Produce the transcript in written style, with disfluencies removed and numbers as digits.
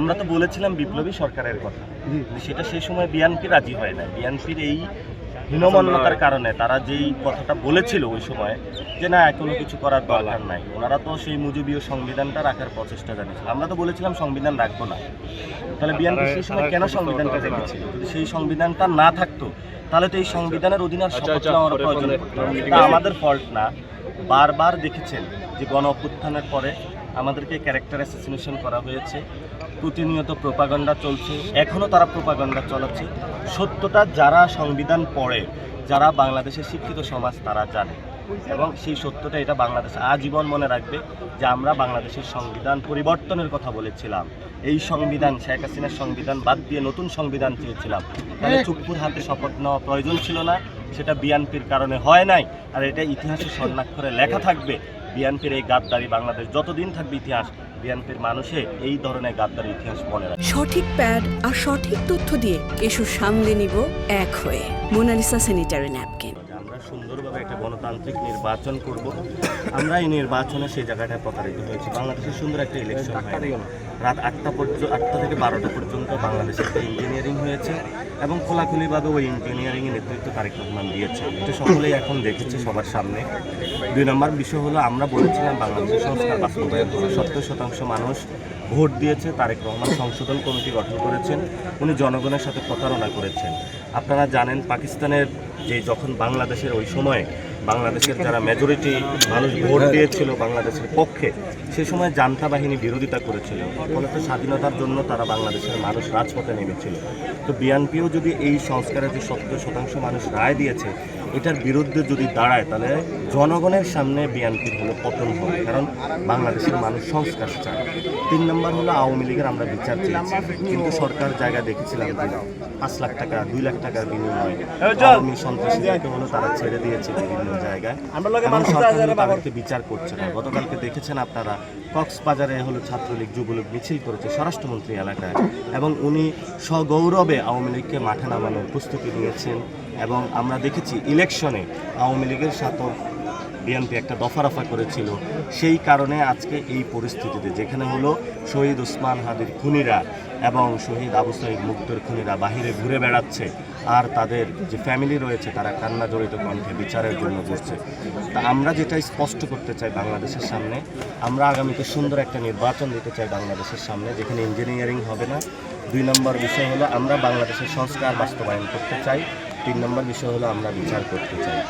আমরা তো বলেছিলাম বিপ্লবী সরকারের কথা, সেটা সেই সময় বিএনপি রাজি হয় না। বিএনপির এই হীনমন্যতার কারণে তারা যেই কথাটা বলেছিল ওই সময় যে না কোনো কিছু করার দরকার নাই, ওনারা তো সেই মুজিবীয় সংবিধানটা রাখার প্রচেষ্টা জানিয়েছিল। আমরা তো বলেছিলাম সংবিধান রাখবো না, তাহলে বিএনপি সেই সময় কেন সংবিধানটা রেখেছিল? যদি সেই সংবিধানটা না থাকতো তাহলে তো এই সংবিধানের অধীনে শপথ নেওয়ার প্রয়োজন পড়তো না। এটা আমাদের ফল্ট না। বারবার দেখেছেন যে গণ অভ্যুত্থানের পরে আমাদেরকে ক্যারেক্টার অ্যাসাসিনেশন করা হয়েছে, প্রতিনিয়ত প্রোপাগান্ডা চলছে, এখনও তারা প্রোপাগান্ডা চালাচ্ছে। সত্যটা যারা সংবিধান পড়ে, যারা বাংলাদেশের শিক্ষিত সমাজ তারা জানে, এবং সেই সত্যটা এটা বাংলাদেশ আজীবন মনে রাখবে যে আমরা বাংলাদেশের সংবিধান পরিবর্তনের কথা বলেছিলাম। এই সংবিধান শেখ হাসিনার সংবিধান বাদ দিয়ে নতুন সংবিধান চেয়েছিলাম, তাহলে চুপ্পুর হাতে শপথ নেওয়া প্রয়োজন ছিল না। সেটা বিএনপির কারণে হয় নাই, আর এটা ইতিহাসে স্বর্ণাক্ষরে লেখা থাকবে। বিএনপির এই গাদ্দারি বাংলাদেশ যতদিন থাকবে ইতিহাস, বিএনপির মানুষে এই ধরনের গাদ্দারি ইতিহাস মনে রাখবে। সঠিক প্যাড আর সঠিক তথ্য দিয়ে এসু সামলে নিব এক হয়ে। Monalisa sanitary napkin. আমরা সুন্দরভাবে একটা গণতান্ত্রিক নির্বাচন করব। আমরা এই নির্বাচনে সেই জায়গাটায় প্রতারিত হয়েছি। বাংলাদেশের সুন্দর একটা ইলেকশন হয়, রাত 8টা থেকে 12টা পর্যন্ত বাংলাদেশে একটা ইঞ্জিনিয়ারিং হয়েছে, এবং খোলাখুলিভাবে ওই ইঞ্জিনিয়ারিংয়ের নেতৃত্ব তারেক রহমান দিয়েছে। এটা সকলেই এখন দেখেছে সবার সামনে। 2 নম্বর বিষয় হলো, আমরা বলেছিলাম বাংলাদেশের সংস্কার বাস্তবায়ন হবে। 70% মানুষ ভোট দিয়েছে। তারেক রহমান সংশোধন কমিটি গঠন করেছেন, উনি জনগণের সাথে প্রতারণা করেছেন। আপনারা জানেন পাকিস্তানের যে যখন বাংলাদেশের ওই সময়ে বাংলাদেশের যারা মেজরিটি মানুষ ভোট দিয়েছিল বাংলাদেশের পক্ষে, সে সময় জান্তা বাহিনী বিরোধিতা করেছিল, ফলত স্বাধীনতার জন্য তারা বাংলাদেশের মানুষ রাজপথে নেমেছিল। তো বিএনপিও যদি এই সংস্কারের যে 70% মানুষ রায় দিয়েছে এটার বিরুদ্ধে যদি দাঁড়ায়, তাহলে জনগণের সামনে বিএনপির হলো পতন হবে, কারণ বাংলাদেশের মানুষ সংস্কার চায়। 3 নম্বর হলো আওয়ামী লীগের আমরা বিচার চেয়েছি, কিন্তু সরকার জায়গা দেখেছিলাম যে 5 লাখ টাকা 2 লাখ টাকার বিনিময়ে আওয়ামী সন্ত্রাসীদেরকে হলো তারা ছেড়ে দিয়েছে বিভিন্ন জায়গায়, এবং সরকার তাদেরকে বিচার করছে না। গতকালকে দেখেছেন আপনারা কক্সবাজারে হলো ছাত্রলীগ যুবলীগ মিছিল করেছে স্বরাষ্ট্রমন্ত্রী এলাকায়, এবং উনি সগৌরবে আওয়ামী লীগকে মাঠে নামানোর প্রস্তুতি নিয়েছেন। এবং আমরা দেখেছি ইলেকশনে আওয়ামী লীগের সাথে বিএনপি একটা দফারফা করেছিল। সেই কারণে আজকে এই পরিস্থিতিতে, যেখানে হলো শহীদ ওসমান হাদির খুনিরা এবং শহীদ আবু সাঈদ মুগ্ধর খুনিরা বাহিরে ঘুরে বেড়াচ্ছে, আর তাদের যে ফ্যামিলি রয়েছে তারা কান্না জড়িত কণ্ঠে বিচারের জন্য বসছে। তা আমরা যেটা স্পষ্ট করতে চাই বাংলাদেশের সামনে, আমরা আগামীতে সুন্দর একটা নির্বাচন দিতে চাই বাংলাদেশের সামনে, যেখানে ইঞ্জিনিয়ারিং হবে না। 2 নম্বর বিষয় হলো আমরা বাংলাদেশের সংস্কার বাস্তবায়ন করতে চাই। 3 নম্বর বিষয় হলো আমরা বিচার করতে চাই।